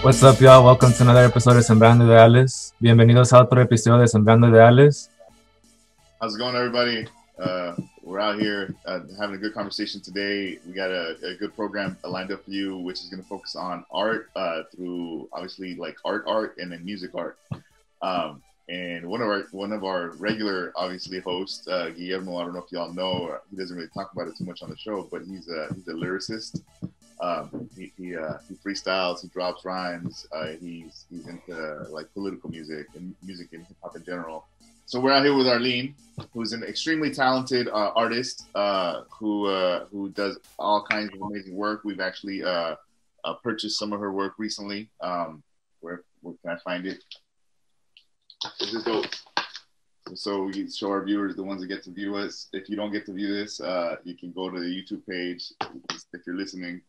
What's up, y'all? Welcome to another episode of Sembrando Ideales. Bienvenidos a otro episodio de Sembrando Ideales. How's it going, everybody? We're out here having a good conversation today. We got a good program lined up for you, which is going to focus on art through obviously like art, and then music art. And one of our regular, obviously, hosts, Guillermo. I don't know if y'all know. He doesn't really talk about it too much on the show, but he's a lyricist. He freestyles, he drops rhymes, he's into like political music and hip hop in general. So we're out here with Arlene, who's an extremely talented artist who does all kinds of amazing work. We've actually purchased some of her work recently. Where can I find it? This is dope. So we show our viewers, the ones that get to view us. If you don't get to view this, you can go to the YouTube page if you're listening.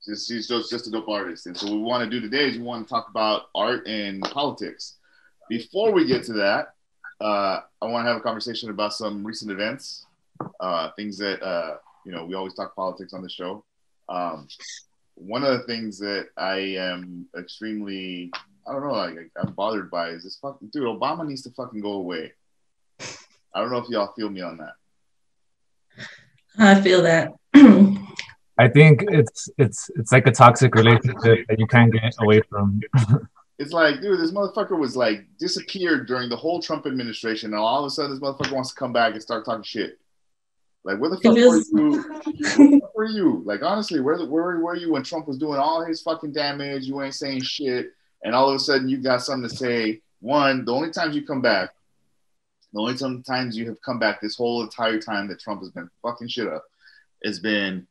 She's just a dope artist. And so what we want to do today is we want to talk about art and politics. Before we get to that, I want to have a conversation about some recent events, things that, we always talk politics on the show. One of the things that I am extremely, I'm bothered by is this fucking dude. Obama needs to fucking go away. I don't know if y'all feel me on that. I feel that. I think it's like a toxic relationship that you can't get away from. It's like, dude, this motherfucker was like disappeared during the whole Trump administration, and all of a sudden this motherfucker wants to come back and start talking shit. Like, where the fuck were you? Where the fuck were you? Like, honestly, where were you when Trump was doing all his fucking damage? You ain't saying shit, and all of a sudden you got something to say. One, the only times you come back, the only times you have come back this whole entire time that Trump has been fucking shit up, has been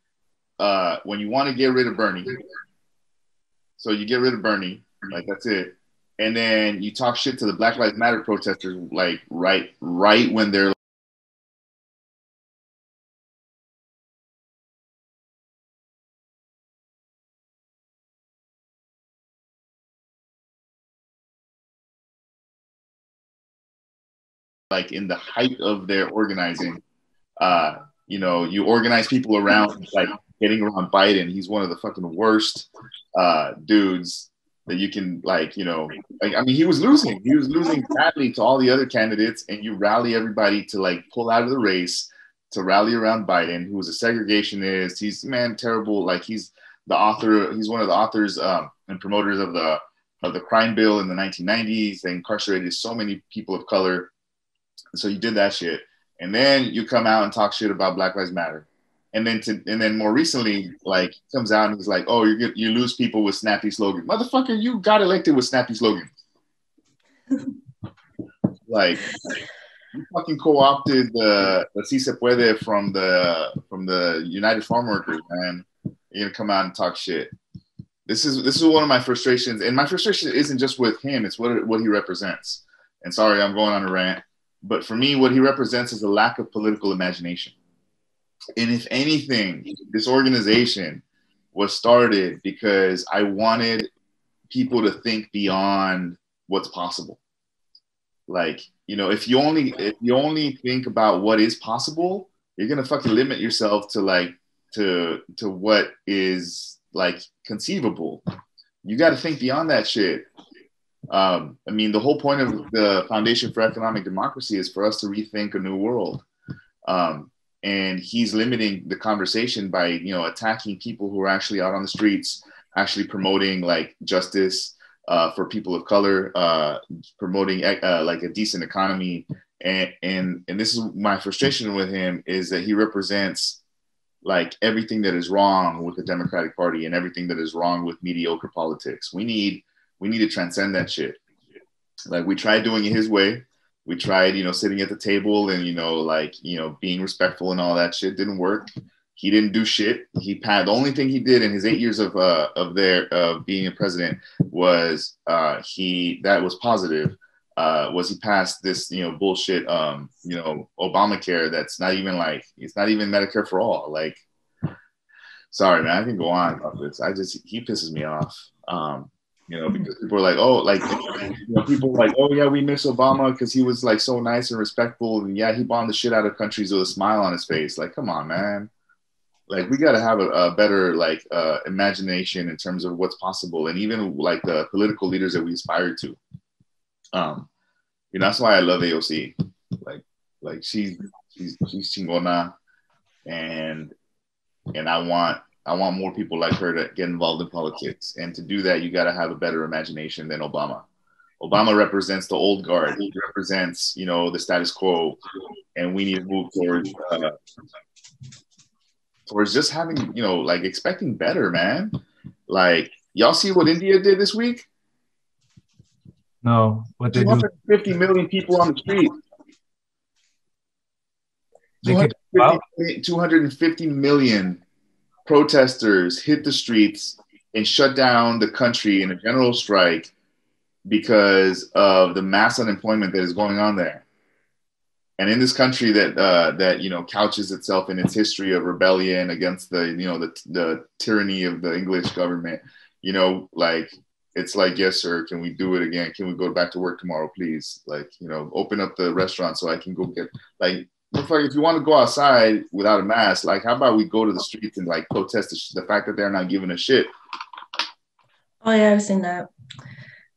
when you want to get rid of Bernie. So you get rid of Bernie, like that's it. And then you talk shit to the Black Lives Matter protesters, like right when they're like in the height of their organizing. You organize people around like getting around Biden. He's one of the fucking worst dudes that you can he was losing. He was losing badly to all the other candidates, and you rally everybody to like pull out of the race to rally around Biden, who was a segregationist. He's terrible. Like he's one of the authors and promoters of the crime bill in the 1990s. They incarcerated so many people of color. So you did that shit. And then you come out and talk shit about Black Lives Matter. And then more recently, like, comes out and he's like, oh, you lose people with snappy slogans. Motherfucker, you got elected with snappy slogans. Like, you fucking co-opted the Si Se Puede from the United Farm Workers, man. You're gonna come out and talk shit. This is one of my frustrations. And my frustration isn't just with him, it's what he represents. And sorry, I'm going on a rant. But for me, what he represents is a lack of political imagination. And if anything, this organization was started because I wanted people to think beyond what's possible. Like, if you only think about what is possible, you're gonna fucking limit yourself to what is like conceivable. You got to think beyond that shit. The whole point of the Foundation for Economic Democracy is for us to rethink a new world. And he's limiting the conversation by, attacking people who are actually out on the streets, actually promoting like justice for people of color, promoting like a decent economy. And this is my frustration with him, is that he represents like everything that is wrong with the Democratic Party and everything that is wrong with mediocre politics. We need to transcend that shit. Like, we tried doing it his way. We tried, sitting at the table and, being respectful and all that shit. Didn't work. He didn't do shit. The only thing he did in his 8 years of being a president was that was positive. Was he passed this, bullshit, Obamacare that's not even it's not even Medicare for all. Like, sorry, man, I can go on about this. He pisses me off. Because people are like, people are like, oh yeah, we miss Obama because he was like so nice and respectful, and yeah, he bombed the shit out of countries with a smile on his face. Like, come on, man. like we got to have a better like imagination in terms of what's possible, and even like the political leaders that we aspire to. You know, that's why I love AOC. Like she's chingona, and I want more people like her to get involved in politics. And to do that, you got to have a better imagination than Obama. Obama represents the old guard. He represents, you know, the status quo, and we need to move towards just having, you know, like expecting better, man. Like, y'all see what India did this week? No, what they do? 250 million people on the street. They kick 250 million protesters hit the streets and shut down the country in a general strike because of the mass unemployment that is going on there. And in this country that you know couches itself in its history of rebellion against the tyranny of the English government, you know, like it's like, yes, sir, can we do it again? Can we go back to work tomorrow, please? Like, you know, open up the restaurant so I can go get like. If you want to go outside without a mask, like how about we go to the streets and like protest the fact that they're not giving a shit? Oh yeah, I've seen that.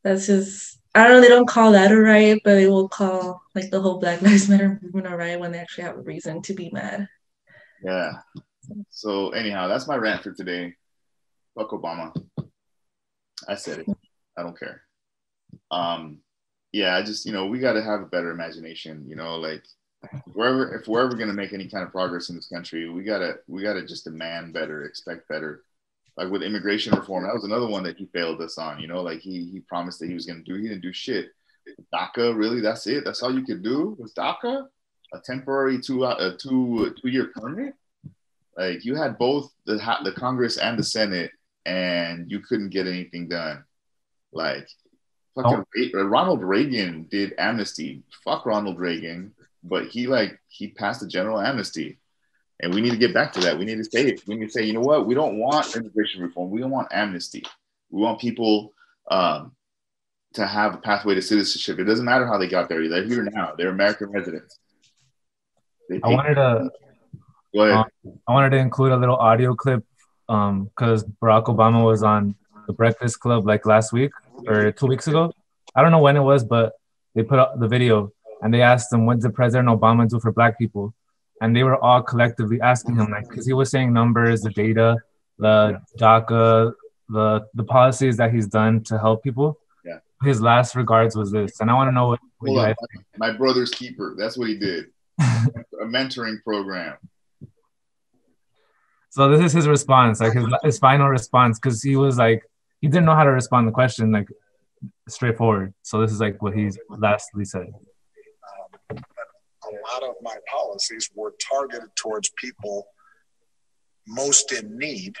That's just, I don't know, they don't call that a riot, but they will call like the whole Black Lives Matter movement a riot when they actually have a reason to be mad. Yeah. So anyhow, that's my rant for today. Fuck Obama. I said it. I don't care. Yeah, I just, you know, we got to have a better imagination, you know, like if we're ever going to make any kind of progress in this country, we gotta just demand better, expect better. Like with immigration reform, that was another one that he failed us on. You know, like he promised that he was going to do. He didn't do shit. DACA, really? That's it? That's all you could do was DACA? A temporary two-year permit? Like you had both the Congress and the Senate, and you couldn't get anything done. Like fucking Ronald Reagan did amnesty. Fuck Ronald Reagan, but he passed a general amnesty. And we need to get back to that. We need to say it. We need to say, you know what? We don't want immigration reform. We don't want amnesty. We want people to have a pathway to citizenship. It doesn't matter how they got there. They're here now. They're American residents. I wanted to go ahead. I wanted to include a little audio clip because Barack Obama was on the Breakfast Club like last week or 2 weeks ago. I don't know when it was, but they put up the video and they asked him, what did President Obama do for Black people? And they were all collectively asking him, like, because he was saying numbers, the data, the DACA, the policies that he's done to help people. Yeah. His last regards was this. And I want to know what you guys think. My brother's keeper. That's what he did. A mentoring program. So this is his response, like his final response, because he was like, he didn't know how to respond to the question, like, straightforward. So this is like what he lastly said. A lot of my policies were targeted towards people most in need.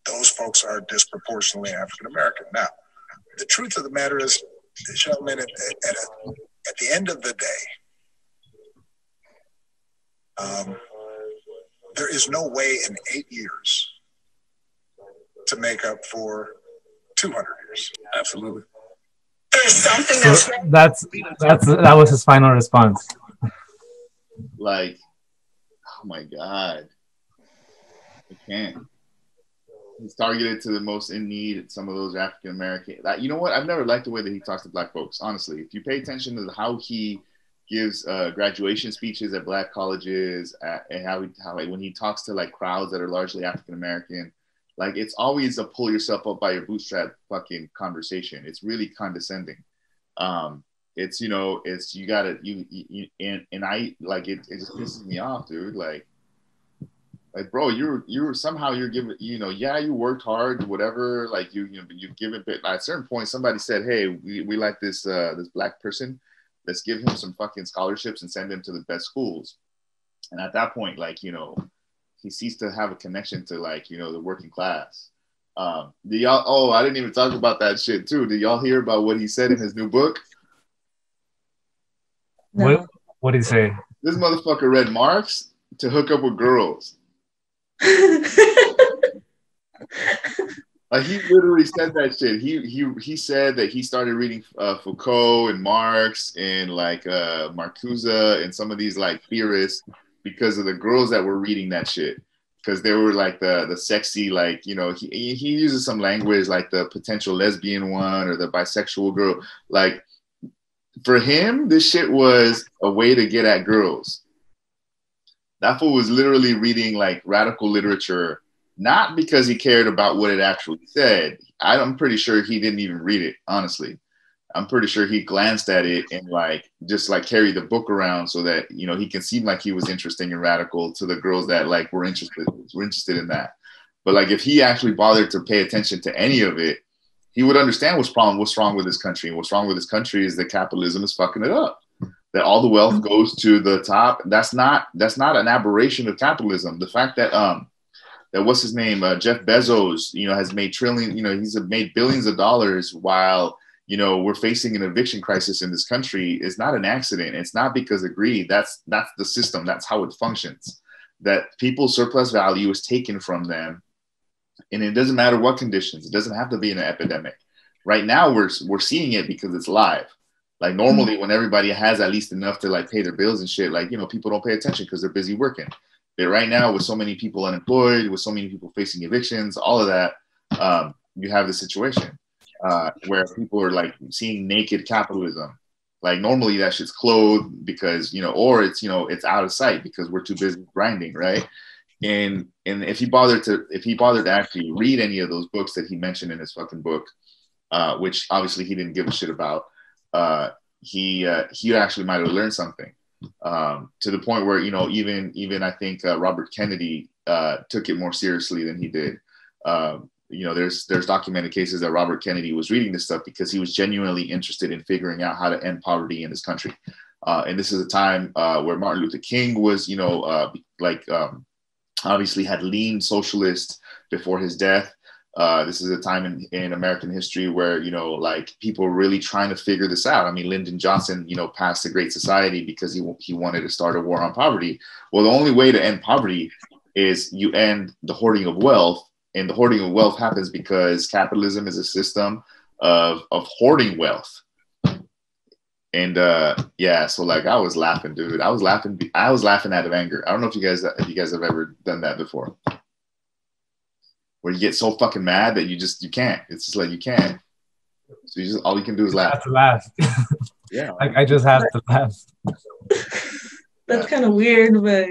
Those folks are disproportionately African American. Now, the truth of the matter is, gentlemen, at the end of the day, there is no way in 8 years to make up for 200 years. Absolutely. There's something so that was his final response. Like, oh my God, I can't. He's targeted to the most in need. Some of those African American. You know what? I've never liked the way that he talks to Black folks. Honestly, if you pay attention to how he gives graduation speeches at Black colleges, and how like when he talks to like crowds that are largely African American. Like, it's always a pull yourself up by your bootstrap fucking conversation. It's really condescending. It's, you know, it's, you gotta, and I, like, it just pisses me off, dude. Like, bro, you're somehow you're giving, you know, yeah, you worked hard, whatever, like, you've given, but at a certain point, somebody said, hey, we like this Black person. Let's give him some fucking scholarships and send him to the best schools. And at that point, like, you know, he ceased to have a connection to, like, you know, the working class. I didn't even talk about that shit too. Did y'all hear about what he said in his new book? No. What did he say? This motherfucker read Marx to hook up with girls. Like, he literally said that shit. He said that he started reading Foucault and Marx and like Marcuse and some of these like theorists because of the girls that were reading that shit. because they were like the sexy, like, you know, he uses some language like the potential lesbian one or the bisexual girl. Like, for him, this shit was a way to get at girls. That fool was literally reading like radical literature, not because he cared about what it actually said. I'm pretty sure he didn't even read it, honestly. I'm pretty sure he glanced at it and like just like carried the book around so that, you know, he can seem like he was interesting and radical to the girls that like were interested in that. But like if he actually bothered to pay attention to any of it, he would understand what's wrong with this country. And what's wrong with this country is that capitalism is fucking it up. That all the wealth goes to the top. That's not an aberration of capitalism. The fact that that what's his name, Jeff Bezos, you know, has made he's made billions of dollars while, you know, we're facing an eviction crisis in this country is not an accident. It's not because of greed. That's the system. That's how it functions. That people's surplus value is taken from them, and it doesn't matter what conditions. It doesn't have to be an epidemic. Right now, we're seeing it because it's live. Like normally, when everybody has at least enough to like pay their bills and shit, like, you know, people don't pay attention because they're busy working. But right now, with so many people unemployed, with so many people facing evictions, all of that, you have the situation. Where people are like seeing naked capitalism. Like normally that shit's clothed because, you know, or it's, you know, it's out of sight because we're too busy grinding, right? And if he bothered to actually read any of those books that he mentioned in his fucking book, which obviously he didn't give a shit about, he actually might have learned something. To the point where, you know, even I think Robert Kennedy took it more seriously than he did. You know, there's documented cases that Robert Kennedy was reading this stuff because he was genuinely interested in figuring out how to end poverty in this country. And this is a time where Martin Luther King was, you know, obviously had leaned socialist before his death. This is a time in American history where, you know, like people were really trying to figure this out. I mean, Lyndon Johnson, you know, passed the Great Society because he wanted to start a war on poverty. Well, the only way to end poverty is you end the hoarding of wealth. And the hoarding of wealth happens because capitalism is a system of hoarding wealth. And yeah, so like I was laughing, dude. I was laughing out of anger. I don't know if you guys have ever done that before, where you get so fucking mad that you can't. It's just like you can't. So all you can do is laugh. I have to laugh. Yeah, I just have to laugh. That's kind of weird, but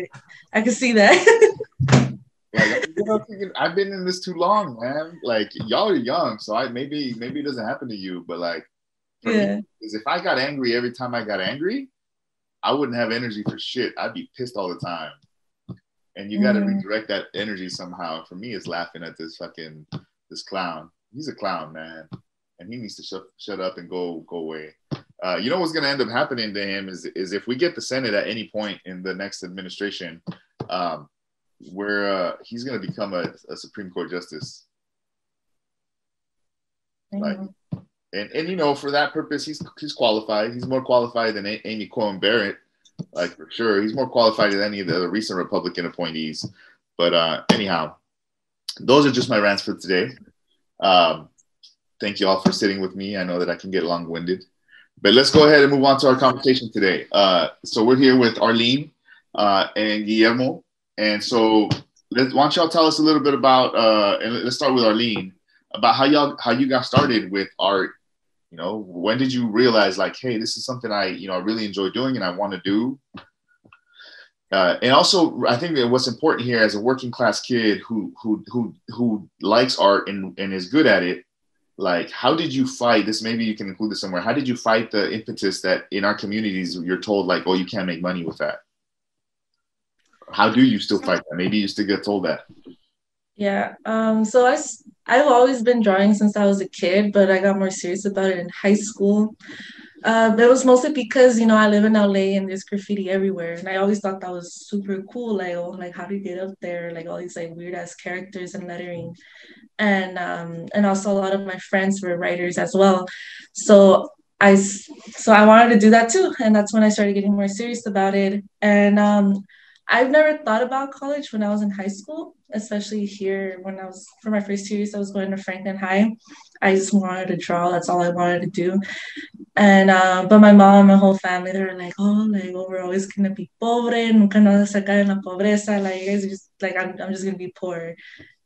I can see that. Like, you know, I've been in this too long, man. Like y'all are young, so maybe it doesn't happen to you, but like for me, is if I got angry every time I got angry, I wouldn't have energy for shit. I'd be pissed all the time. And you got to redirect that energy somehow. For me, it's laughing at this clown. He's a clown, man, and he needs to shut up and go away. You know what's going to end up happening to him is if we get the Senate at any point in the next administration, where he's going to become a Supreme Court justice. Like, and you know, for that purpose, he's qualified. He's more qualified than Amy Coney Barrett, like for sure. He's more qualified than any of the other recent Republican appointees. But anyhow, those are just my rants for today. Thank you all for sitting with me. I know that I can get long-winded, but let's go ahead and move on to our conversation today. So we're here with Arlene and Guillermo. And so why don't y'all tell us a little bit about, and let's start with Arlene, about how you got started with art. You know, when did you realize like, hey, this is something I really enjoy doing and I want to do? And also, I think that what's important here as a working class kid who likes art and is good at it, like, how did you fight this? Maybe you can include this somewhere. How did you fight the impetus that in our communities you're told like, oh, you can't make money with that? How do you still fight that? Maybe you still get told that. Yeah. So I've always been drawing since I was a kid, but I got more serious about it in high school. That was mostly because, you know, I live in LA and there's graffiti everywhere. And I always thought that was super cool. Like, oh, like how do you get up there? Like all these like weird ass characters and lettering. And also a lot of my friends were writers as well. So I wanted to do that too. And that's when I started getting more serious about it. And I've never thought about college when I was in high school, especially here when I was, for my first 2 years, I was going to Franklin High. I just wanted to draw. That's all I wanted to do. And, but my mom, my whole family, they were like, oh, like, oh, we're always going to be pobre, nunca nos sacar en la pobreza. Like, you guys are just, like, I'm just going to be poor.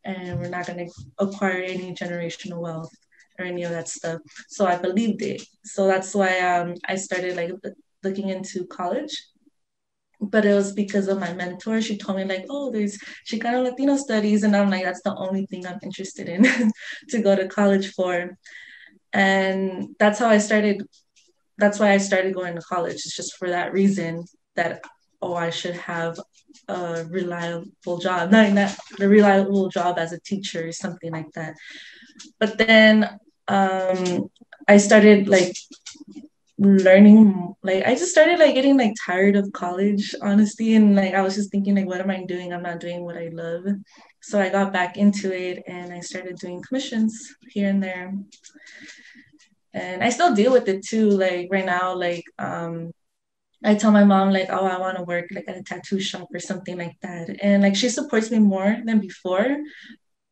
And we're not going to acquire any generational wealth or any of that stuff. So I believed it. So that's why I started, like, looking into college. But it was because of my mentor. She told me like, oh, there's Chicano Latino studies. And I'm like, that's the only thing I'm interested in to go to college for. And that's how I started. That's why I started going to college. It's just for that reason that, oh, I should have a reliable job. Not a reliable job as a teacher or something like that. But then I started like learning, like I just started like getting like tired of college, honestly, and like I was just thinking like, what am I doing? I'm not doing what I love. So I got back into it and I started doing commissions here and there, and I still deal with it too. Like right now, like I tell my mom like, oh, I want to work like at a tattoo shop or something like that, and like she supports me more than before.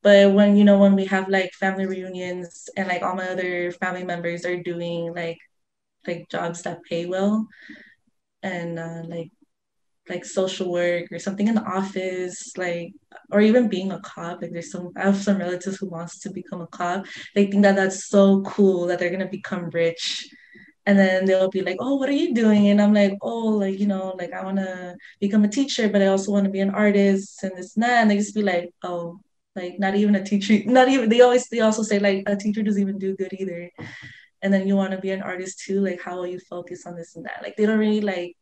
But when, you know, when we have like family reunions and like all my other family members are doing like jobs that pay well, and like social work or something in the office, like, or even being a cop. Like I have some relatives who wants to become a cop. They think that that's so cool that they're gonna become rich. And then they'll be like, oh, what are you doing? And I'm like, oh, like, you know, like I want to become a teacher, but I also want to be an artist and this and that. And they just be like, oh, like not even a teacher, not even, they also say like a teacher doesn't even do good either. And then you want to be an artist too, like how will you focus on this and that? Like they don't really like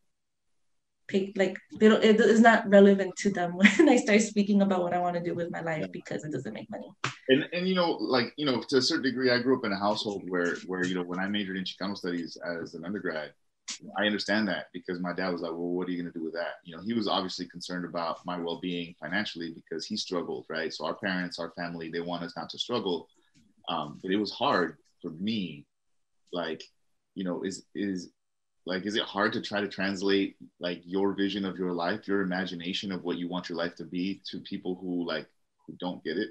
pick, like they don't, it is not relevant to them when I start speaking about what I want to do with my life because it doesn't make money. And you know, like, you know, to a certain degree, I grew up in a household where you know, when I majored in Chicano studies as an undergrad, I understand that because my dad was like, well, what are you going to do with that? You know, he was obviously concerned about my well-being financially because he struggled, right? So our parents, our family, they want us not to struggle. But it was hard for me, like, you know, is it hard to try to translate like your vision of your life, your imagination of what you want your life to be to people who don't get it?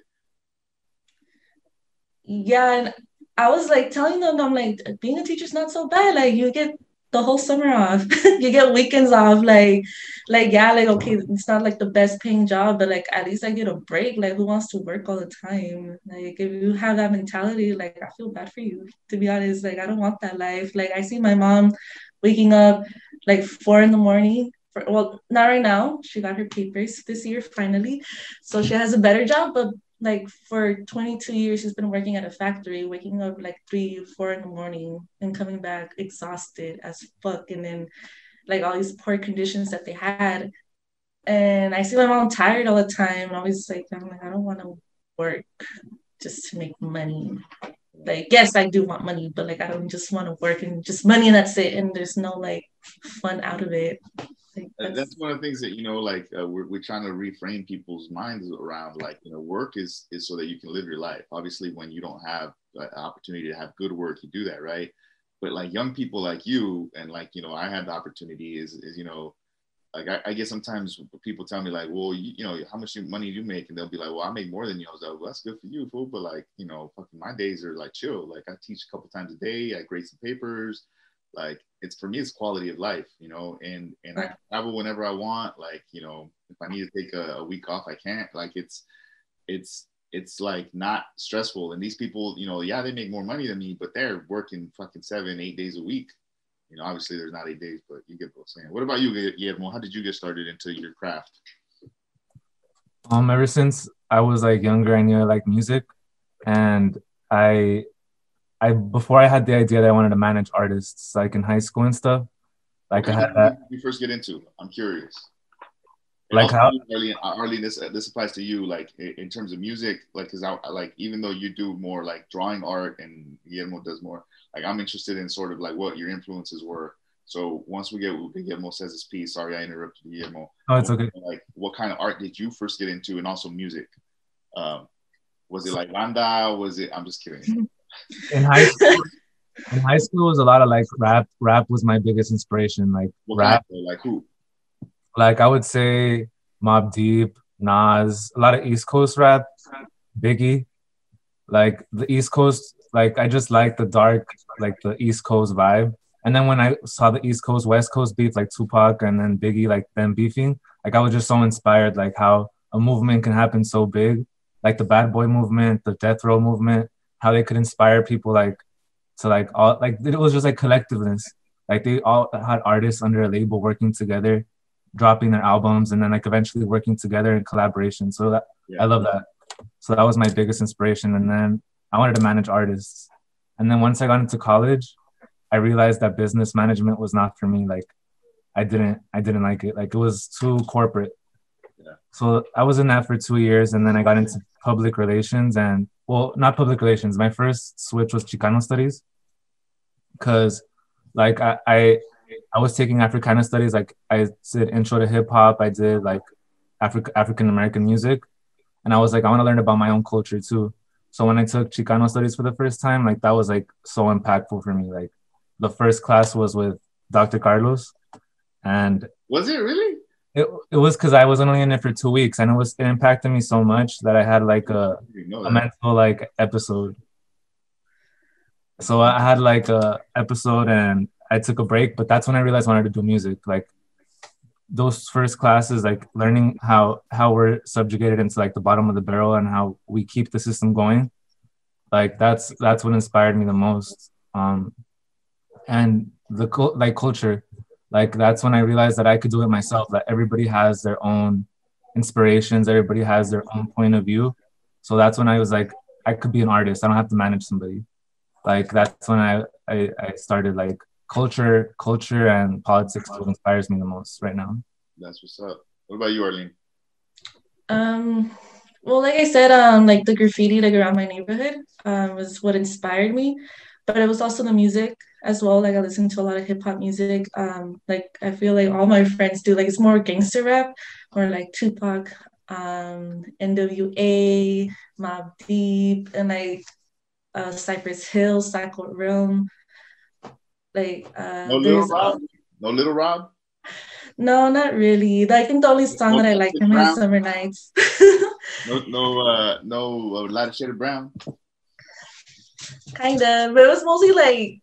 Yeah, and I was like telling them, I'm like, being a teacher's not so bad. Like you get the whole summer off, you get weekends off. Like yeah, like okay, it's not like the best paying job, but like at least I get a break. Like who wants to work all the time? Like if you have that mentality, like I feel bad for you, to be honest. Like I don't want that life. Like I see my mom waking up like 4 in the morning. Well, not right now. She got her papers this year finally, so she has a better job, but like for 22 years she's been working at a factory, waking up like 3 4 in the morning and coming back exhausted as fuck, and then like all these poor conditions that they had. And I see my mom tired all the time. I was like, I'm like, I don't want to work just to make money. Like yes, I do want money, but like I don't just want to work and just money and that's it, and there's no like fun out of it. That's one of the things that, you know, like we're trying to reframe people's minds around, like, you know, work is so that you can live your life. Obviously, when you don't have an opportunity to have good work, you do that, right? But like young people like you and like, you know, I had the opportunity is you know, like I guess sometimes people tell me like, well, you know, how much money do you make? And they'll be like, well, I make more than you. I was like, well, that's good for you, fool. But like, you know, fucking my days are like chill. Like I teach a couple times a day. I grade some papers. Like it's, for me, it's quality of life, you know, and I can travel whenever I want. Like, you know, if I need to take a week off, I can't. Like it's like not stressful. And these people, you know, yeah, they make more money than me, but they're working fucking 7-8 days a week. You know, obviously there's not 8 days, but you get what I'm saying. What about you, Guillermo? How did you get started into your craft? Ever since I was like younger, I knew I liked music, and I before I had the idea that I wanted to manage artists, like in high school and stuff. Like okay, I had that. You first get into? I'm curious. And like how Arlene, this applies to you. Like in terms of music, like because I like, even though you do more like drawing art and Guillermo does more, like I'm interested in sort of like what your influences were. So once we get Guillermo says his piece, sorry I interrupted Guillermo. Oh, it's okay. Like what kind of art did you first get into, and also music? Was it like banda? Was it? I'm just kidding. In high school, it was a lot of like rap. Rap was my biggest inspiration. Like what rap, kind of, like who? Like I would say Mobb Deep, Nas, a lot of East Coast rap, Biggie. Like the East Coast, like I just like the dark, like the East Coast vibe. And then when I saw the East Coast, West Coast beef, like Tupac and then Biggie, like them beefing, like I was just so inspired, like how a movement can happen so big, like the Bad Boy movement, the Death Row movement, how they could inspire people, like to like all, like it was just like collectiveness. Like they all had artists under a label working together, dropping their albums, and then like eventually working together in collaboration. So that I love that. So that was my biggest inspiration. And then I wanted to manage artists. And then once I got into college, I realized that business management was not for me. Like I didn't like it. Like it was too corporate. Yeah. So I was in that for 2 years, and then I got into public relations and well, not public relations. My first switch was Chicano studies because like I was taking Africana studies. Like I did intro to hip hop. I did like African American music. And I was like, I want to learn about my own culture too. So when I took Chicano studies for the first time, like that was like so impactful for me. Like the first class was with Dr. Carlos. And Was it really? it was because I was only in it for 2 weeks, and it impacted me so much that I had like a mental like episode. So I had like a episode and I took a break, but that's when I realized I wanted to do music. Like those first classes, like learning how we're subjugated into like the bottom of the barrel and how we keep the system going, like that's what inspired me the most. And the like culture, like that's when I realized that I could do it myself, that everybody has their own inspirations, everybody has their own point of view. So that's when I was like, I could be an artist, I don't have to manage somebody. Like that's when I started like culture and politics is what inspires me the most right now. That's what's up. What about you, Arlene? Well, like I said, like the graffiti like around my neighborhood was what inspired me, but it was also the music as well. Like I listened to a lot of hip hop music. Like I feel like all my friends do. Like it's more gangster rap or like Tupac, NWA, Mobb Deep, and like Cypress Hill, Cycle Realm. Like No Little Rob? No Little Rob? No, not really. I think the only song that I like him is Summer Nights. No Light Shaded Brown? Kind of, but it was mostly like,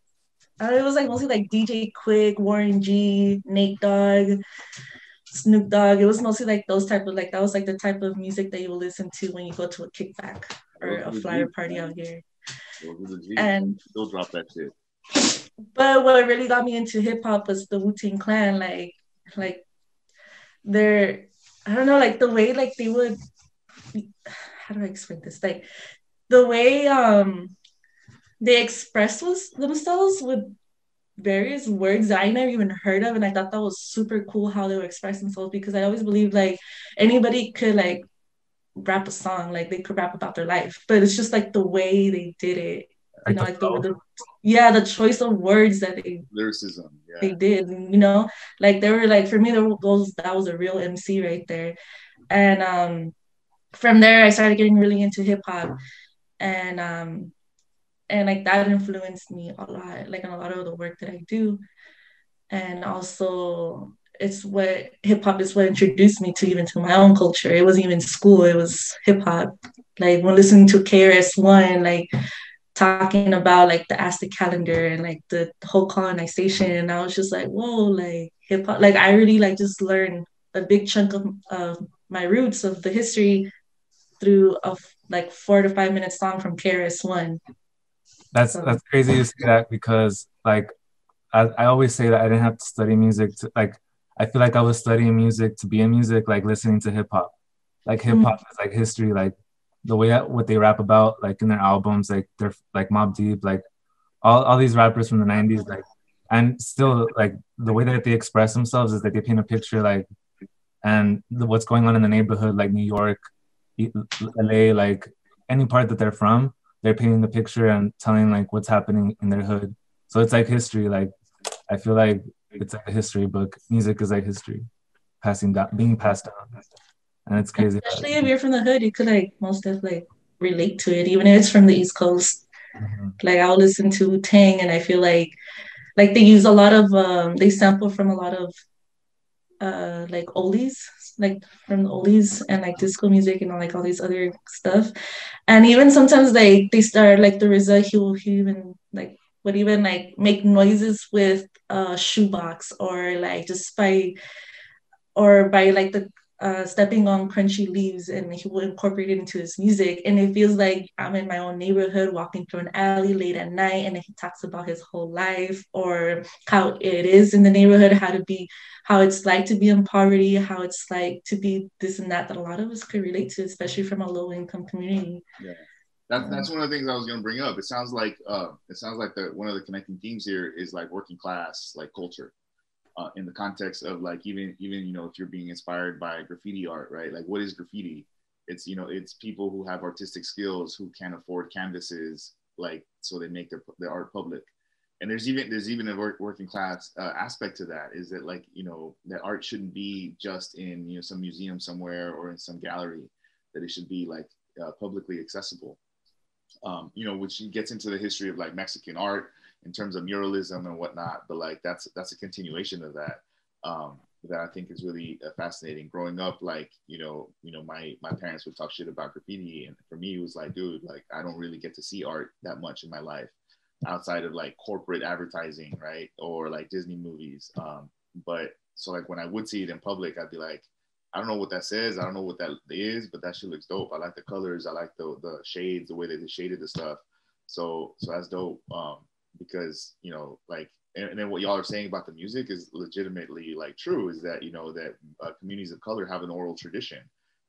it was like mostly like DJ Quick, Warren G, Nate Dogg, Snoop Dogg. It was mostly like those type of, like, that was like the type of music that you will listen to when you go to a kickback or a flyer party out here. And still drop that shit. But what really got me into hip hop was the Wu-Tang Clan. Like they're, I don't know, like the way like they would, how do I explain this? Like the way they express themselves with various words that I never even heard of, and I thought that was super cool how they would express themselves, because I always believed like anybody could like rap a song, like they could rap about their life, but it's just like the way they did it, you know, like the choice of words that lyricism, they did, you know, like they were like, for me, that was a real MC right there. And from there I started getting really into hip hop, and like that influenced me a lot, like in a lot of the work that I do. And also it's what hip hop is what introduced me to even to my own culture. It wasn't even school, it was hip hop. Like when listening to KRS-One, like talking about like the Aztec calendar and like the whole colonization, and I was just like, whoa, like hip hop, like I really like just learned a big chunk of my roots of the history through a like 4 to 5 minute song from KRS-One. That's crazy to say that, because like I always say that I didn't have to study music to, like, I feel like I was studying music to be in music, like listening to hip hop. Like hip hop is like history, like the way what they rap about, like in their albums, like they're like Mobb Deep, like all these rappers from the 90s, like, and still like the way that they express themselves is that they paint a picture, like, and what's going on in the neighborhood, like New York, LA, like any part that they're from, they're painting the picture and telling like what's happening in their hood. So it's like history. Like I feel like it's like a history book. Music is like history, being passed down, and it's crazy. Especially if you're from the hood, you could like most definitely like relate to it, even if it's from the East Coast. Mm-hmm. Like I'll listen to Wu-Tang, and I feel like they use a lot of they sample from a lot of like oldies, like from the oldies and like disco music and like all these other stuff. And even sometimes they start like the RZA, he even like would even like make noises with a shoebox or like just by like the stepping on crunchy leaves, and he will incorporate it into his music. And it feels like I'm in my own neighborhood walking through an alley late at night, and he talks about his whole life or how it is in the neighborhood, how it's like to be in poverty, how it's like to be this and that a lot of us could relate to, especially from a low income community. Yeah. That's one of the things I was going to bring up. It sounds like one of the connecting themes here is like working class like culture. In the context of like even if you're being inspired by graffiti art, right? Like what is graffiti? It's it's people who have artistic skills who can't afford canvases, like so they make their art public. And there's even a working class aspect to that, is that like that art shouldn't be just in some museum somewhere or in some gallery, that it should be like publicly accessible. Which gets into the history of like Mexican art in terms of muralism and whatnot, but like that's a continuation of that that I think is really fascinating. Growing up, like my parents would talk shit about graffiti, and for me it was like, dude, like I don't really get to see art that much in my life outside of like corporate advertising, right, or like Disney movies. But so like when I would see it in public, I'd be like, I don't know what that says, I don't know what that is, but that shit looks dope. I like the colors, I like the shades, the way that they shaded the stuff. So that's dope. Because like, and then what y'all are saying about the music is legitimately like true, is that that communities of color have an oral tradition,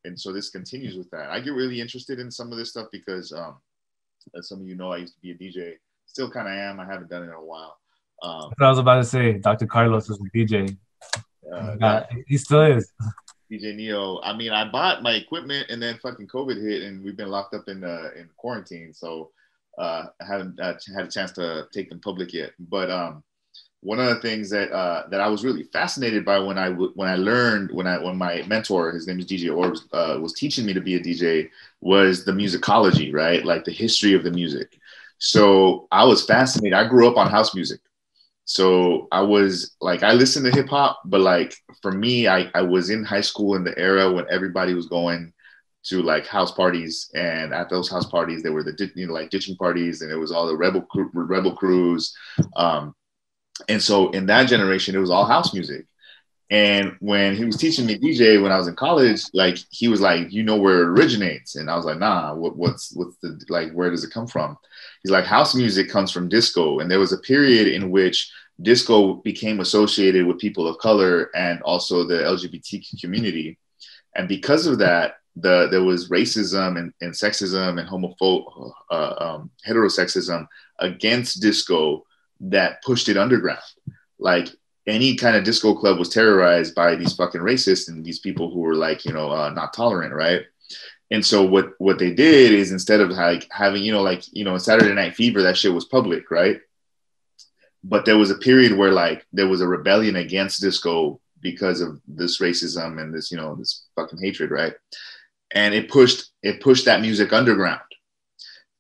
and so this continues with that. I get really interested in some of this stuff because as some of I used to be a DJ, still kind of am. I haven't done it in a while. That's what I was about to say. Dr. Carlos is a DJ. He still is. DJ Neo. I mean, I bought my equipment and then fucking COVID hit, and we've been locked up in quarantine, so I haven't had a chance to take them public yet. But one of the things that I was really fascinated by when my mentor, his name is DJ Orbs, was teaching me to be a DJ, was the musicology, right? Like the history of the music. So I was fascinated. I grew up on house music. So I was like, I listened to hip hop, but like for me, I was in high school in the era when everybody was going to like house parties, and at those house parties there were the like ditching parties, and it was all the rebel crews, and so in that generation it was all house music. And when he was teaching me DJ when I was in college, like he was like, where it originates? And I was like, nah, what's the, like, where does it come from? He's like, house music comes from disco, and there was a period in which disco became associated with people of color and also the LGBTQ community, and because of that, there was racism and sexism and heterosexism against disco that pushed it underground. Like any kind of disco club was terrorized by these fucking racists and these people who were like, not tolerant, right? And so what they did is, instead of like having, Saturday Night Fever, that shit was public, right? But there was a period where like there was a rebellion against disco because of this racism and this, this fucking hatred, right? And it pushed that music underground.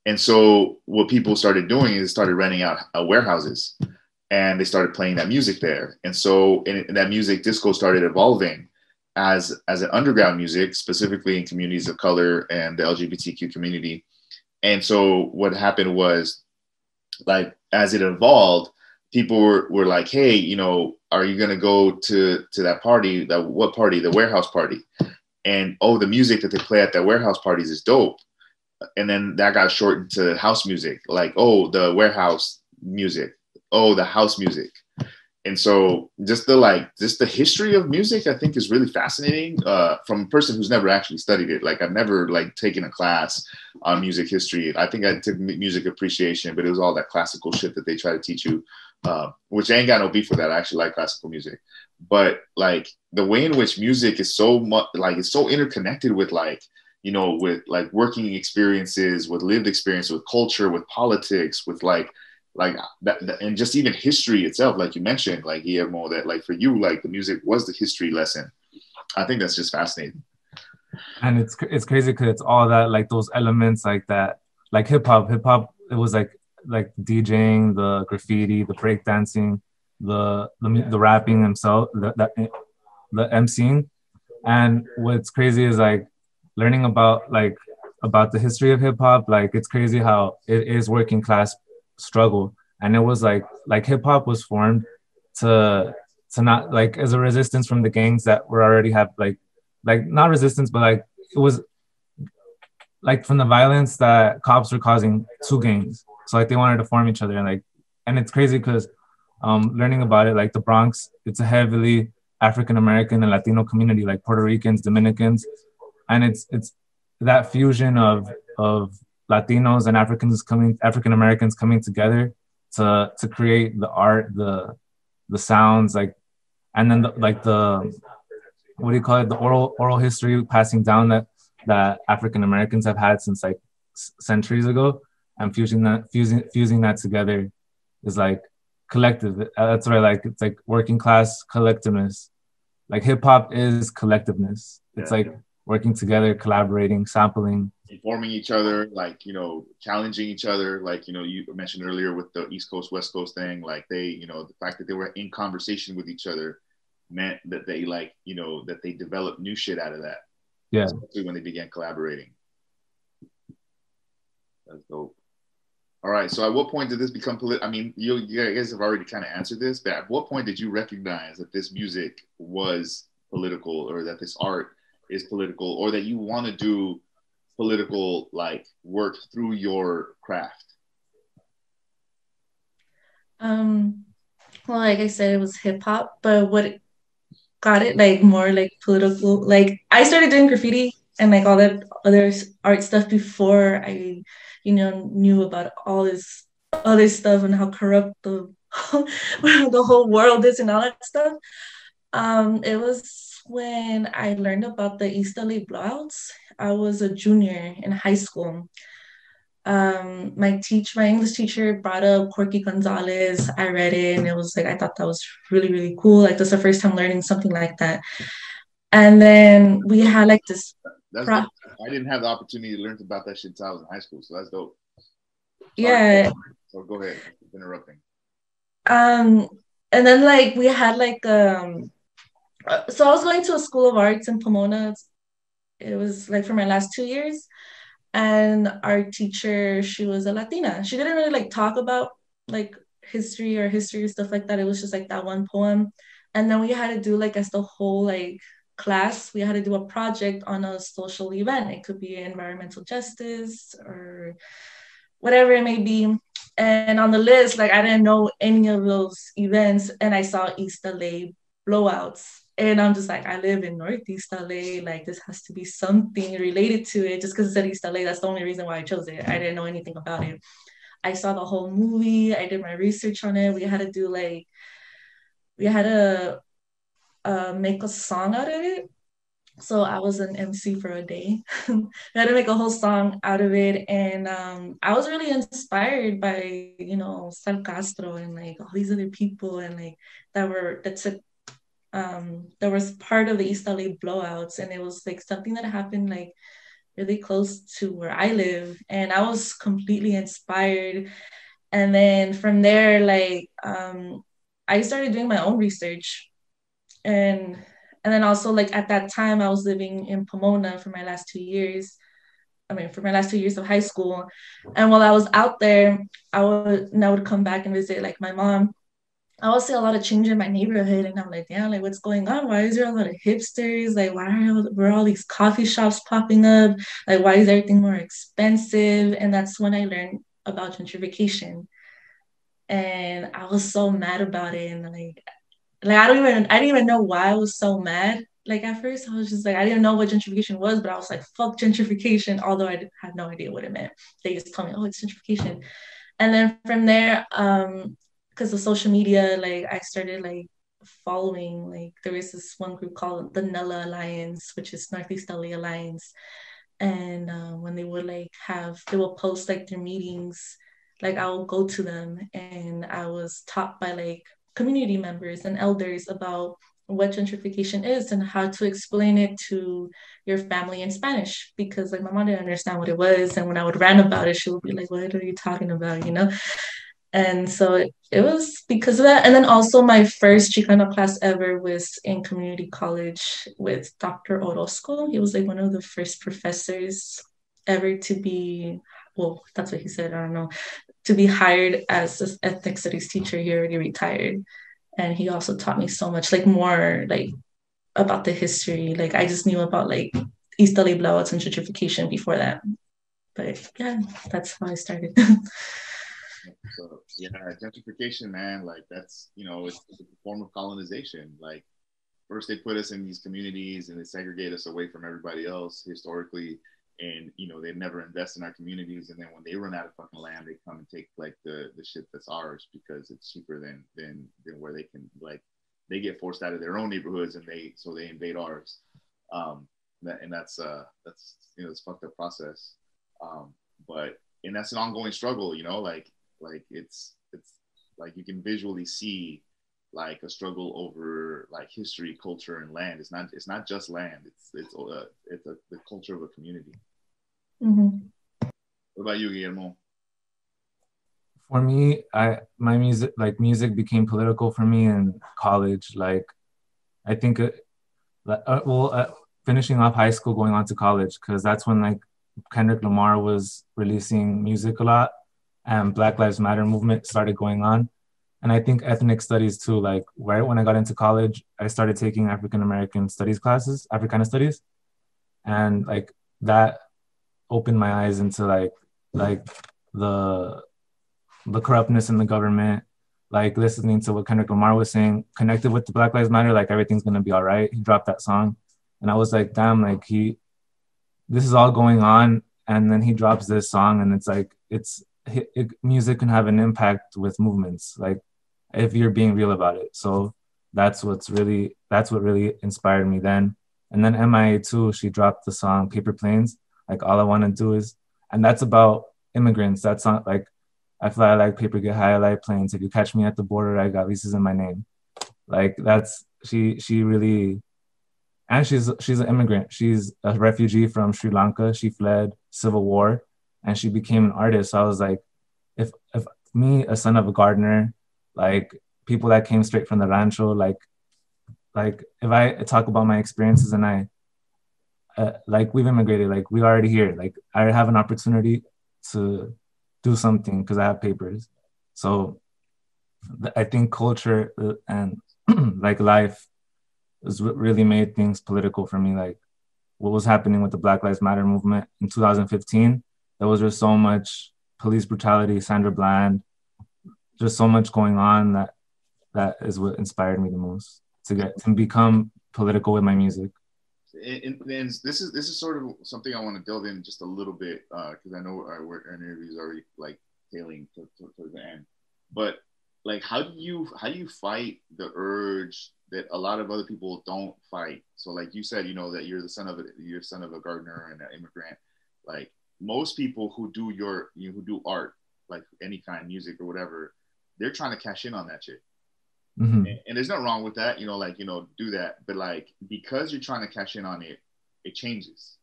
And so what people started doing is started renting out warehouses, and they started playing that music there. And so in that music, disco started evolving as an underground music, specifically in communities of color and the LGBTQ community. And so what happened was, like, as it evolved, people were like, hey, are you going to go to that party? What party? The warehouse party. And, oh, the music that they play at that warehouse parties is dope. And then that got shortened to house music. Like, oh, the warehouse music. Oh, the house music. And so just the history of music, I think, is really fascinating from a person who's never actually studied it. Like, I've never taken a class on music history. I think I took music appreciation, but it was all that classical shit that they try to teach you, which I ain't got no beef with that. I actually like classical music. But like the way in which music is so much, like, it's so interconnected with with like working experiences, with lived experience, with culture, with politics, with like that, and just even history itself, like you mentioned, like Guillermo, that like for you, like the music was the history lesson. I think that's just fascinating. And it's crazy because it's all that, like those elements like that, like hip hop, it was like DJing, the graffiti, the breakdancing, the rapping himself, that the emceeing. And what's crazy is like learning about the history of hip hop. Like it's crazy how it is working class struggle, and it was like hip hop was formed to not like as a resistance from the gangs that were already have like not resistance, but like it was like from the violence that cops were causing to gangs. So like they wanted to form each other, and like, and it's crazy because learning about it, like the Bronx, it's a heavily African American and Latino community, like Puerto Ricans, Dominicans, and it's that fusion of Latinos and African Americans coming together to create the art, the sounds, like, and then the what do you call it, the oral history passing down that African Americans have had since like centuries ago, and fusing that together is like collective. That's what I like. It's like working class collectiveness. Like hip hop is collectiveness. It's like working together, collaborating, sampling, informing each other, like, you know, challenging each other. Like, you know, you mentioned earlier with the East Coast, West Coast thing, like they, you know, the fact that they were in conversation with each other meant that they, like, you know, that they developed new shit out of that. Yeah. Especially when they began collaborating. That's dope. All right. So at what point did this become political? I mean, you guys have already kind of answered this, but at what point did you recognize that this music was political, or that this art is political, or that you want to do political like work through your craft? Well, like I said, it was hip hop, but what got it like more like political, like I started doing graffiti and like all that other art stuff before I, knew about all this other stuff and how corrupt the whole world is and all that stuff. It was when I learned about the East LA blowouts. I was a junior in high school. My English teacher brought up Corky Gonzalez. I read it and it was like, I thought that was really, really cool. Like that's the first time learning something like that. And then we had like this. I didn't have the opportunity to learn about that shit until I was in high school. So that's dope. Sorry. Yeah. So go ahead. Keep interrupting. And then like we had like so I was going to a school of arts in Pomona. It was like for my last 2 years. And our teacher, she was a Latina. She didn't really like talk about like history or stuff like that. It was just like that one poem. And then we had to do like as the whole like class, we had to do a project on a social event. It could be environmental justice or whatever it may be. And on the list, like I didn't know any of those events. And I saw East LA blowouts. And I'm just like, I live in Northeast LA. Like, this has to be something related to it. Just because it said East LA, that's the only reason why I chose it. I didn't know anything about it. I saw the whole movie. I did my research on it. We had to make a song out of it. So I was an MC for a day. We had to make a whole song out of it. And I was really inspired by, Sal Castro and like all these other people and like that was part of the East LA blowouts, and it was like something that happened like really close to where I live, and I was completely inspired. And then from there, like I started doing my own research, and then also like at that time I was living in Pomona for my last 2 years. For my last 2 years of high school, and while I was out there, I would come back and visit like my mom. I would see a lot of change in my neighborhood, and I'm like, damn, like what's going on? Why is there a lot of hipsters? Like, were all these coffee shops popping up? Like, why is everything more expensive? And that's when I learned about gentrification, and I was so mad about it. And like I didn't even know why I was so mad. Like at first, I was just like, I didn't know what gentrification was, but I was like, fuck gentrification. Although I had no idea what it meant. They just told me, oh, it's gentrification. And then from there, because of social media, like I started like following, like there was this one group called the Nella Alliance, which is Northeast LA Alliance. And when they will post like their meetings, like I will go to them, and I was taught by like community members and elders about what gentrification is and how to explain it to your family in Spanish, because like my mom didn't understand what it was. And when I would rant about it, she would be like, what are you talking about? And so it was because of that. And then also my first Chicano class ever was in community college with Dr. Orozco. He was like one of the first professors ever to be, well, that's what he said, I don't know, to be hired as an ethnic studies teacher. He already retired. And he also taught me so much, like more like about the history. Like I just knew about like East LA blowouts and gentrification before that. But yeah, that's how I started. So yeah, gentrification, man, like that's it's a form of colonization. Like first they put us in these communities and they segregate us away from everybody else historically, and they never invest in our communities. And then when they run out of fucking land, they come and take like the shit that's ours because it's cheaper than where they can like they get forced out of their own neighborhoods and they invade ours. That's it's fucked up process. But and that's an ongoing struggle, like it's like you can visually see like a struggle over like history, culture, and land. It's not just land. It's the culture of a community. Mm-hmm. What about you, Guillermo? For me, my music became political for me in college. Like I think finishing off high school, going on to college, because that's when like Kendrick Lamar was releasing music a lot, and Black Lives Matter movement started going on. And I think ethnic studies too, like right when I got into college, I started taking African American studies classes, Africana studies. And like that opened my eyes into like the corruptness in the government, like listening to what Kendrick Lamar was saying, connected with the Black Lives Matter, like everything's gonna be all right. He dropped that song. And I was like, damn, like this is all going on. And then he drops this song and it's like, music can have an impact with movements, like if you're being real about it. So that's what really inspired me then. And then MIA too, she dropped the song Paper Planes, like all I want to do is, and that's about immigrants. That's not like, I fly like paper, get high, I like planes. If you catch me at the border, I got leases in my name. Like that's, she really, and she's an immigrant. She's a refugee from Sri Lanka. She fled civil war and she became an artist. So I was like, if me, a son of a gardener, like people that came straight from the rancho, like if I talk about my experiences and I like we've immigrated, like we're already here, like I have an opportunity to do something because I have papers. So I think culture and like life has really made things political for me. Like what was happening with the Black Lives Matter movement in 2015, there was just so much police brutality, Sandra Bland, just so much going on that is what inspired me the most to become political with my music. And this is sort of something I want to delve in just a little bit because I know our interview is already like tailing towards the end. But like, how do you fight the urge that a lot of other people don't fight? So like you said, that you're son of a gardener and an immigrant. Like most people who do who do art, like any kind of music or whatever, they're trying to cash in on that shit. Mm-hmm. And there's nothing wrong with that, do that. But like, because you're trying to cash in on it, it changes.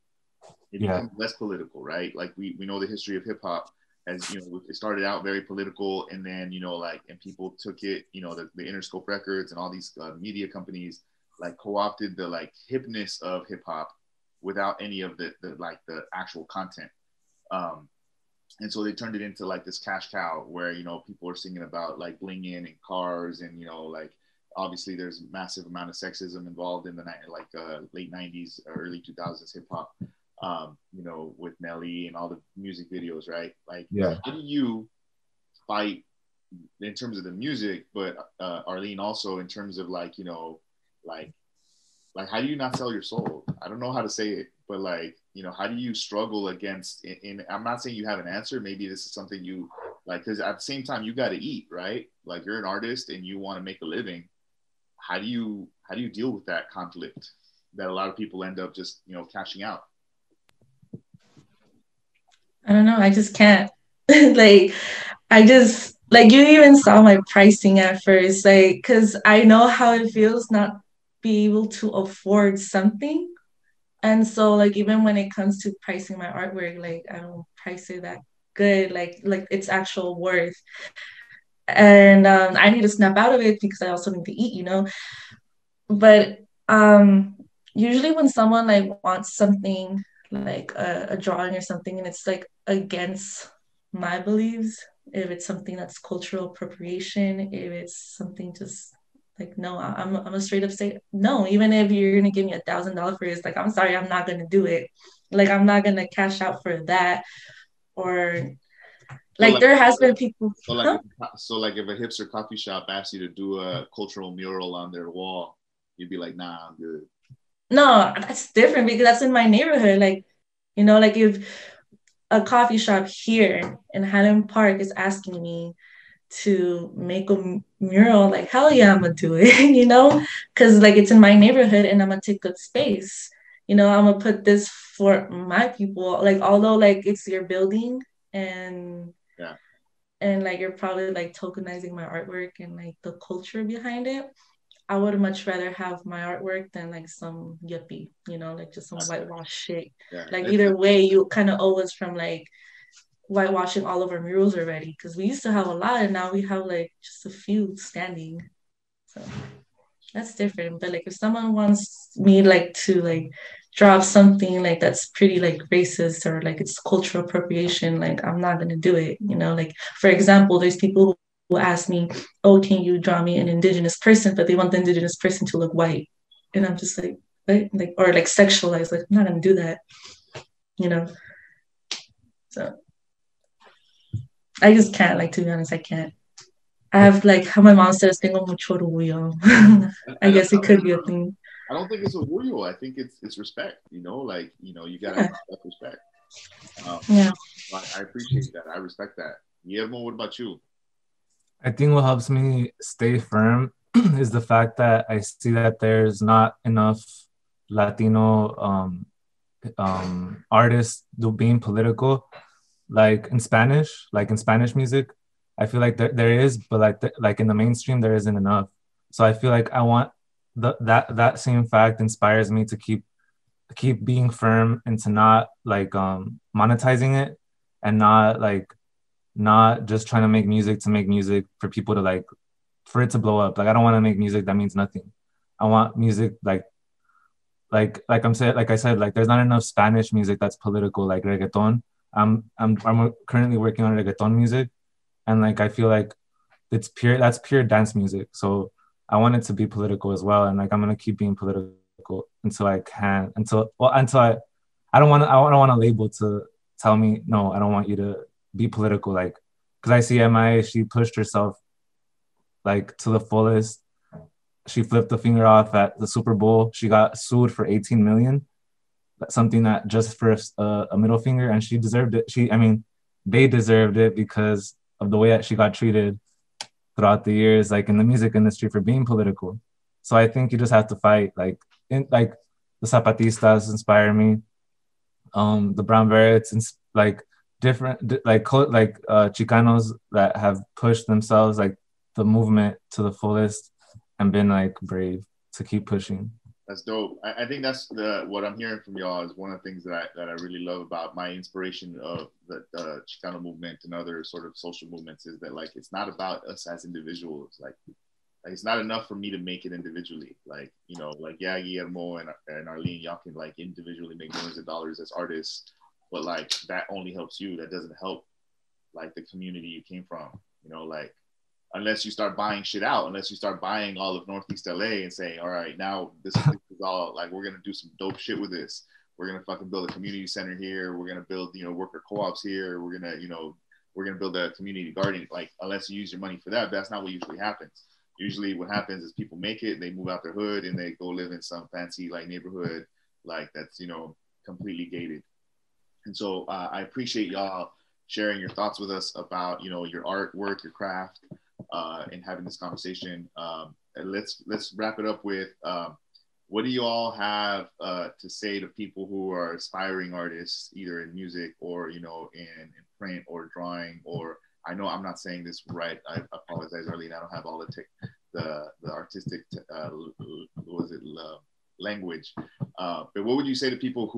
It becomes less political, right? Like we know the history of hip hop as, it started out very political and then, and people took it, the Interscope Records and all these media companies like co-opted the like hipness of hip hop without any of the actual content. And so they turned it into like this cash cow where, people are singing about like blinging and cars and, like obviously there's massive amount of sexism involved in the late 90s, early 2000s hip hop, with Nelly and all the music videos, right? Like, how do you fight in terms of the music, but Arlene also in terms of like, like how do you not sell your soul? I don't know how to say it, but like, how do you struggle against, and I'm not saying you have an answer. Maybe this is something you like, because at the same time you got to eat, right? Like you're an artist and you want to make a living. How do you deal with that conflict that a lot of people end up just, cashing out? I don't know. I just can't. Like, I just, like, you even saw my pricing at first, like, because I know how it feels not be able to afford something. And so, like, even when it comes to pricing my artwork, like, I don't price it that good, like its actual worth. and I need to snap out of it because I also need to eat, you know. But usually when someone like wants something like a drawing or something, and it's like against my beliefs, if it's something that's cultural appropriation, if it's something just like no, I'm a straight up say no. Even if you're gonna give me $1,000 for it, it's like I'm sorry, I'm not gonna do it. Like I'm not gonna cash out for that. Or So like like, there has been people, so like, huh? if a hipster coffee shop asks you to do a cultural mural on their wall, you'd be like, nah, I'm good. No, that's different because that's in my neighborhood. Like, you know, like if a coffee shop here in Highland Park is asking me to make a mural, like hell yeah, I'm gonna do it, you know, because like it's in my neighborhood and I'm gonna take up space. You know, I'm gonna put this for my people. Like although like it's your building and Yeah. and like you're probably like tokenizing my artwork and like the culture behind it. I would much rather have my artwork than like some yuppie, you know, like just some whitewash shit. Yeah. Like either way, you kind of owe us from like whitewashing all of our murals already because we used to have a lot and now we have like just a few standing. So that's different. But like if someone wants me like to like draw something like that's pretty like racist or like it's cultural appropriation, like I'm not gonna do it. You know, like for example, there's people who ask me, "Oh, can you draw me an indigenous person?" But they want the indigenous person to look white, and I'm just like, what? Like or like sexualized. Like I'm not gonna do that. You know. So I just can't. Like to be honest, I can't. I have like how my mom says, "Tengo mucho orgullo." I I, guess it could be a thing. I don't think it's a orgullo. I think it's respect. You know, like you gotta Yeah. have respect. Um, Yeah. I appreciate that. I respect that. Guillermo, what about you? I think what helps me stay firm is the fact that I see that there's not enough Latino artists being political, like in Spanish music. I feel like there is, but like in the mainstream, there isn't enough. So I feel like I want that same fact inspires me to keep being firm and to not like monetizing it and not just trying to make music to make music for people to like for it to blow up. Like I don't want to make music that means nothing. I want music like I said, like there's not enough Spanish music that's political, like reggaeton. I'm currently working on reggaeton music, and like I feel like that's pure dance music. So I want it to be political as well, and like I'm gonna keep being political until I can, until I don't want a label to tell me no, I don't want you to be political, like because I see MIA, she pushed herself like to the fullest. She flipped the finger off at the Super Bowl. She got sued for 18 million, something that just for a middle finger, and she deserved it. I mean, they deserved it because of the way that she got treated throughout the years, like in the music industry for being political. So I think you just have to fight. Like the Zapatistas inspire me. The Brown Berets, and like Chicanos that have pushed themselves, like the movement to the fullest, and been like brave to keep pushing. That's dope. I think that's what I'm hearing from y'all is one of the things that I really love about my inspiration of the Chicano movement and other sort of social movements is that like it's not about us as individuals. Like it's not enough for me to make it individually. Like like yeah, Guillermo and Arlene, y'all can like individually make millions of dollars as artists, but like that only helps you. That doesn't help like the community you came from. Like unless you start buying shit out, unless you start buying all of Northeast LA and saying, all right, now this is all like, we're going to do some dope shit with this. We're going to fucking build a community center here. We're going to build, worker co-ops here. We're going to, we're going to build a community garden. Like, unless you use your money for that, that's not what usually happens. Usually what happens is people make it, they move out their hood and they go live in some fancy like neighborhood, like that's, completely gated. And so I appreciate y'all sharing your thoughts with us about, your artwork, your craft, and having this conversation. And let's wrap it up with what do you all have to say to people who are aspiring artists, either in music or in print or drawing? Or I know I'm not saying this right. I apologize, Arlene. I don't have all the artistic language. But what would you say to people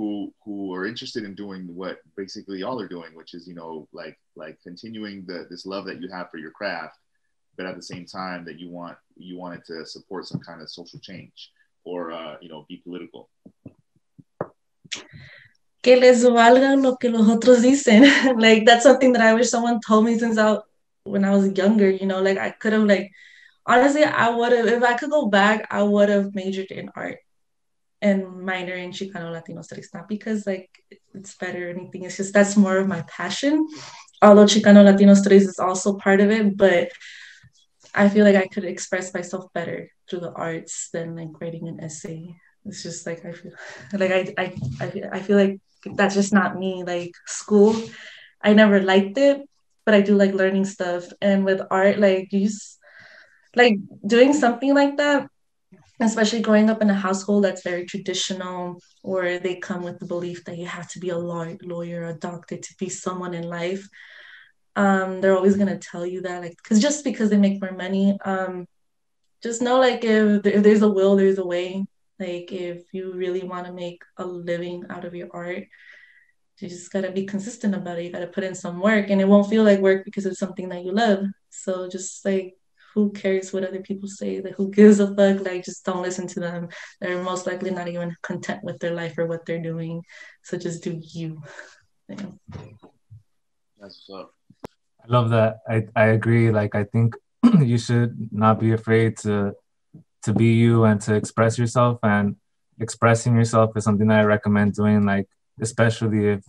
who are interested in doing what basically y'all are doing, which is like continuing this love that you have for your craft, but at the same time that you wanted to support some kind of social change or be political. Que les valga lo que los otros dicen. Like, that's something that I wish someone told me when I was younger, like I could have, like, honestly, I would have, if I could go back, I would have majored in art and minor in Chicano Latino studies, not because like it's better or anything. It's just that's more of my passion. Although Chicano Latino studies is also part of it, but I feel like I could express myself better through the arts than like writing an essay. It's just like I feel like I feel like that's just not me. Like school, I never liked it, but I do like learning stuff. And with art, like you just like doing something like that, especially growing up in a household that's very traditional, or they come with the belief that you have to be a lawyer, a doctor to be someone in life. They're always gonna tell you that, like, because they make more money. Just know, like, if there's a will, there's a way. Like, if you really want to make a living out of your art, you just gotta be consistent about it. You gotta put in some work, and it won't feel like work because it's something that you love. So just like, who cares what other people say? Like, who gives a fuck? Like, just don't listen to them. They're most likely not even content with their life or what they're doing. So just do you. Yeah. That's what's up. I love that. I agree. Like, I think you should not be afraid to be you and to express yourself, and expressing yourself is something that I recommend doing, like, especially if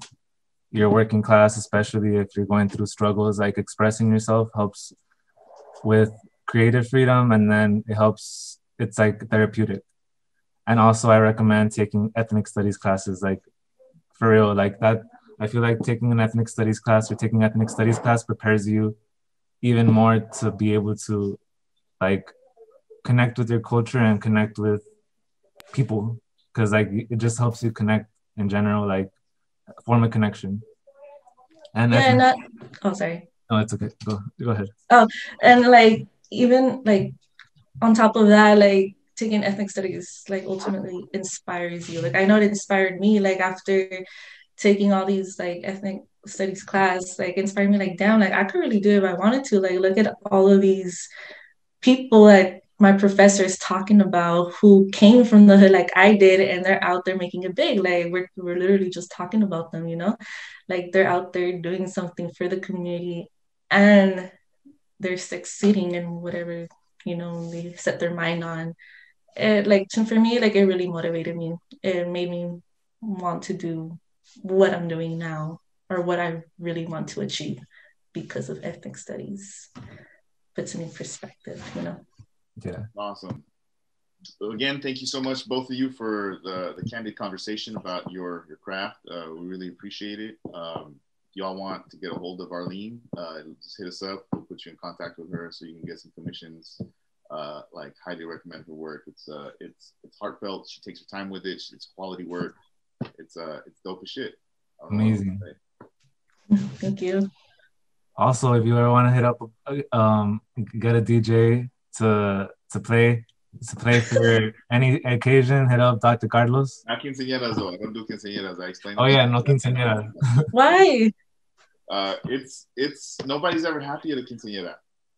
you're working class, especially if you're going through struggles. Like, expressing yourself helps with creative freedom, and then it's like therapeutic. And also I recommend taking ethnic studies classes, like, for real, like that. I feel like taking an ethnic studies class prepares you even more to be able to like connect with your culture and connect with people, because like it just helps you connect in general, like form a connection. And yeah, sorry. Oh, it's okay. Go ahead. Oh, and like even like on top of that, like taking ethnic studies like ultimately inspires you. Like I know it inspired me. Like after taking all these like ethnic studies class, like inspired me. Like damn, like I could really do it if I wanted to. Like look at all of these people that my professor is talking about who came from the hood like I did, and they're out there making it big. Like we're literally just talking about them, like they're out there doing something for the community, and they're succeeding in whatever they set their mind on. Like for me, like it really motivated me. It made me want to do what I'm doing now, or what I really want to achieve, because of ethnic studies. Puts it in perspective, Yeah. Awesome. So again, thank you so much, both of you, for the candid conversation about your craft. We really appreciate it. If y'all want to get a hold of Arlene, just hit us up. We'll put you in contact with her so you can get some commissions. Like, highly recommend her work. It's heartfelt. She takes her time with it. It's quality work. It's dope as shit. Amazing. Thank you. Also, if you ever want to hit up, get a DJ to play for any occasion, hit up Dr. Carlos. Not quinceañeras though. I don't do quinceañeras. I explained. Oh yeah, no quinceañera. Why? It's nobody's ever happy at a quinceañera.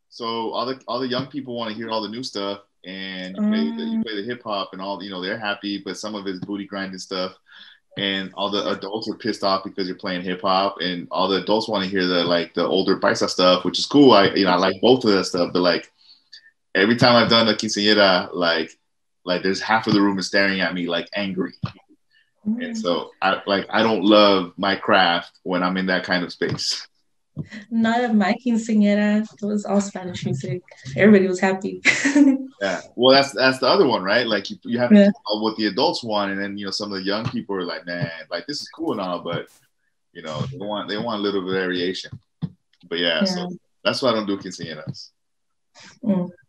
So all the young people want to hear all the new stuff, and you play the hip hop and all. They're happy, but some of it's booty grinding stuff. And all the adults are pissed off because you're playing hip hop, and all the adults want to hear the older paisa stuff, which is cool. I like both of that stuff, but like every time I've done a quinceañera, like there's half of the room is staring at me like angry, and so I don't love my craft when I'm in that kind of space. Not at my quinceañera. It was all Spanish music. Everybody was happy. Yeah, well, that's the other one, right? Like you have to know what the adults want, and then some of the young people are like, man, like this is cool and all, but they want a little bit of variation. But yeah, so that's why I don't do quinceañeras.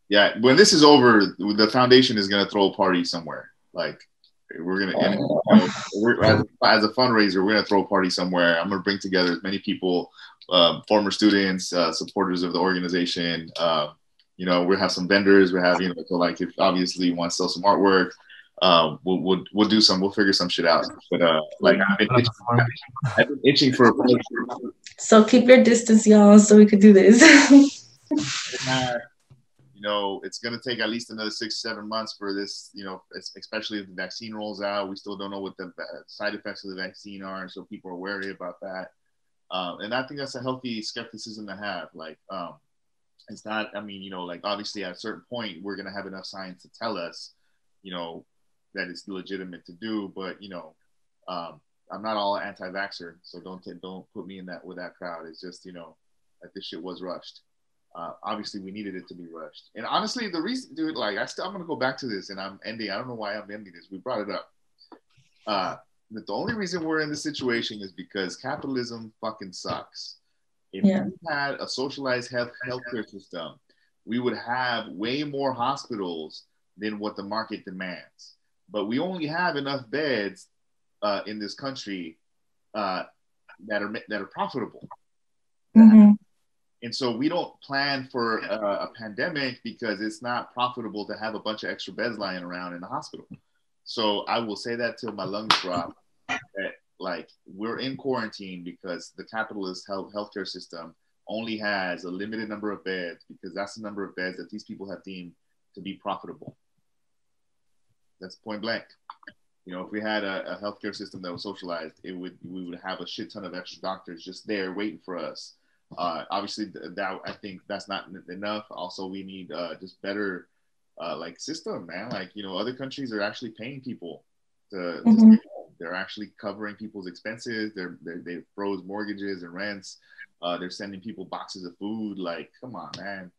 Yeah, when this is over, the foundation is gonna throw a party somewhere. Like we're gonna, as a fundraiser, we're gonna throw a party somewhere. I'm gonna bring together as many people, former students, supporters of the organization. We'll have some vendors. We have, so like if obviously you want to sell some artwork, we'll do some. We'll figure some shit out. But like I've been itching for. So keep your distance, y'all, so we could do this. it's going to take at least another 6-7 months for this, especially if the vaccine rolls out. We still don't know what the side effects of the vaccine are. And so people are wary about that. And I think that's a healthy skepticism to have. Like, it's not, obviously at a certain point, we're going to have enough science to tell us, that it's legitimate to do. But, I'm not all anti-vaxxer. So don't put me in with that crowd. It's just, that this shit was rushed. Obviously, we needed it to be rushed. And honestly, the reason, dude, I'm going to go back to this, and I'm ending. I don't know why I'm ending this. We brought it up. But the only reason we're in this situation is because capitalism fucking sucks. If we had a socialized healthcare system, we would have way more hospitals than what the market demands. But we only have enough beds in this country that are profitable. Mm-hmm. And so we don't plan for a pandemic because it's not profitable to have a bunch of extra beds lying around in the hospital. So I will say that till my lungs drop, that we're in quarantine because the capitalist healthcare system only has a limited number of beds, because that's the number of beds that these people have deemed to be profitable. That's point blank. If we had a healthcare system that was socialized, we would have a shit ton of extra doctors just there waiting for us. Obviously, that I think that's not enough. Also, we need just better system, man. Other countries are actually paying people to stay home. They're actually covering people's expenses. They froze mortgages and rents. They're sending people boxes of food. Come on, man.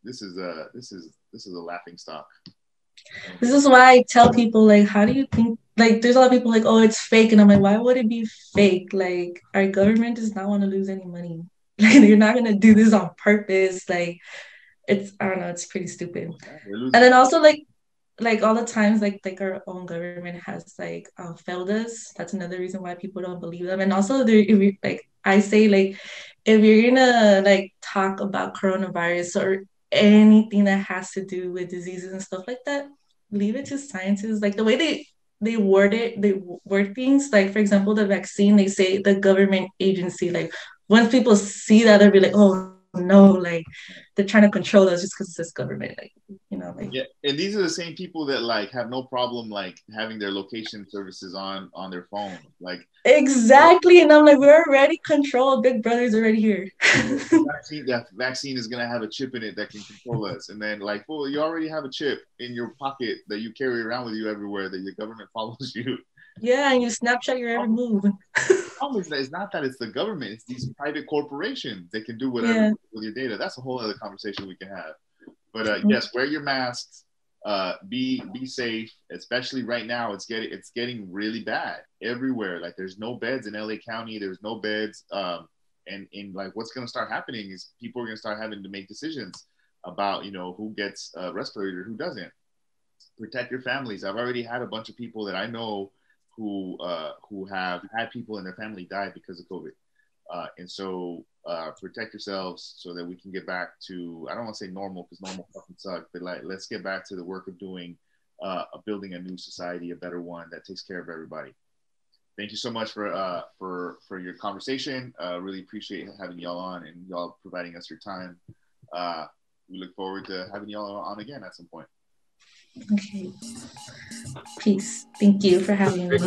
This is a laughing stock. This is why I tell people, how do you think, there's a lot of people oh, it's fake. And I'm like, why would it be fake? Our government does not want to lose any money. You're not going to do this on purpose. I don't know, it's pretty stupid. And then also, all the times, our own government has, failed us. That's another reason why people don't believe them. And also, I say, if you're gonna, talk about coronavirus or anything that has to do with diseases and stuff like that, leave it to scientists. The way they word things, for example, the vaccine, they say the government agency. Once people see that, they'll be like, oh no, they're trying to control us just because it says government. Yeah, and these are the same people that have no problem having their location services on their phone. Exactly. And I'm we're already controlled. Big Brother's already here. That vaccine is gonna have a chip in it that can control us. And then well, you already have a chip in your pocket that you carry around with you everywhere, that your government follows you. Yeah, and you Snapchat your every move. The problem is that it's not that it's the government, it's these private corporations that can do whatever with your data. That's a whole other conversation we can have. But yes, wear your masks. Be safe, especially right now. It's getting really bad everywhere. There's no beds in LA County. There's no beds. And what's going to start happening is people are going to start having to make decisions about who gets a respirator, who doesn't. Protect your families. I've already had a bunch of people that I know who have had people in their family die because of COVID. And so protect yourselves so that we can get back to, I don't want to say normal because normal fucking sucks, but let's get back to the work of building a new society, a better one that takes care of everybody. Thank you so much for your conversation. Really appreciate having y'all on and y'all providing us your time. We look forward to having y'all on again at some point. Okay. Peace. Thank you for having me.